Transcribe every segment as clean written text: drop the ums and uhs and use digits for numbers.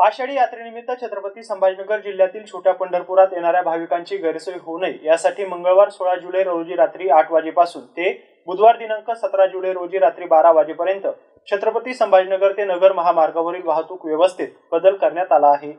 आषाढी यात्रेनिमित्त छत्रपती संभाजीनगर जिल्ह्यातील छोट्या पंढरपुरात येणाऱ्या भाविकांची गैरसोय होऊ नये यासाठी मंगळवार 16 जुलै रोजी रात्री 8 वाजेपासून ते बुधवार दिनांक 17 जुलै रोजी रात्री 12 वाजेपर्यंत छत्रपती संभाजीनगर ते नगर महामार्गावरील वाहतूक व्यवस्थेत बदल करण्यात आला आहे।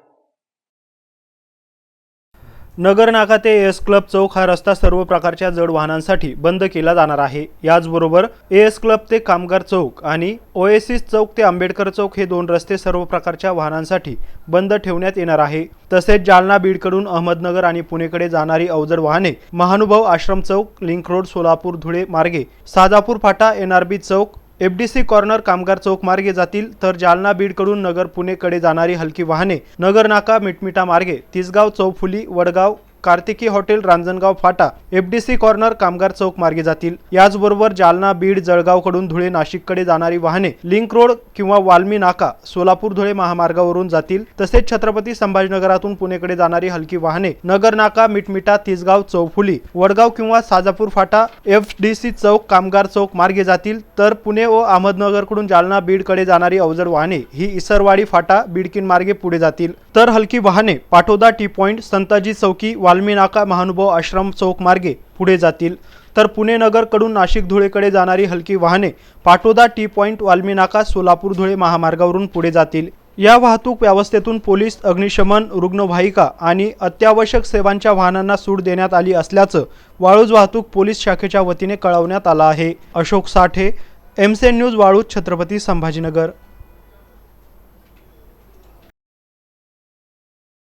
नगर नाका ते एस क्लब चौक हा रस्ता सर्व प्रकारच्या जड वाहनांसाठी बंद केला जाणार आहे। याचबरोबर एस क्लब ते कामगार चौक आणि ओएसिस चौक ते आंबेडकर चौक हे दोन रस्ते सर्व प्रकारच्या वाहनांसाठी बंद ठेवण्यात येणार आहे। तसेच जालना बीडकडून अहमदनगर आणि पुणेकडे जाणारी अवजड वाहने महानुभाव आश्रम चौक, लिंक रोड, सोलापूर धुळे मार्गे साजापूर फाटा, एनआरबी चौक, एफडीसी कॉर्नर, कामगार चौक मार्गे जातील, तर जालना बीडकडून नगर पुणेकडे जाणारी हलकी वाहने नगर नाका मिटमिटा मार्गे तिसगाव, चौफुली, वडगाव, कार्तिकी हॉटेल, रांजणगाव फाटा, एफडीसी कॉर्नर, कामगार चौक मार्गे जातील। याचबरोबर जालना, बीड, जळगावकडून धुळे, नाशिककडे जाणारी वाहने लिंक रोड किंवा वाल्मी नाका, सोलापूर धुळे महामार्गावरून जातील। तसेच छत्रपती संभाजीनगरातून पुणेकडे जाणारी हलकी वाहने नगर नाका, मिटमिटा, तिसगाव, चौफुली, वडगाव किंवा साजापूर फाटा, एफडीसी चौक, कामगार चौक मार्गे जातील। तर पुणे व अहमदनगरकडून जालना, बीडकडे जाणारी अवजड वाहने ही इसरवाडी फाटा, बिडकीन मार्गे पुढे जातील। तर हलकी वाहने पाटोदा टी पॉइंट, संताजी चौकी, वाल्मी नाका, महानुभाव आश्रम चौक मार्गे पुढे जातील। तर पुणे नगरकडून नाशिक धुळेकडे जाणारी हलकी वाहने पाटोदा टी पॉइंट, वाल्मी नाका, सोलापूर धुळे महामार्गावरून पुढे जातील। या वाहतूक व्यवस्थेतून पोलीस, अग्निशमन, रुग्णवाहिका आणि अत्यावश्यक सेवांच्या वाहनांना सूट देण्यात आली असल्याचं वाळूज वाहतूक पोलीस शाखेच्या वतीने कळवण्यात आलं आहे। अशोक साठे, एमसीएन न्यूज, वाळूज, छत्रपती संभाजीनगर।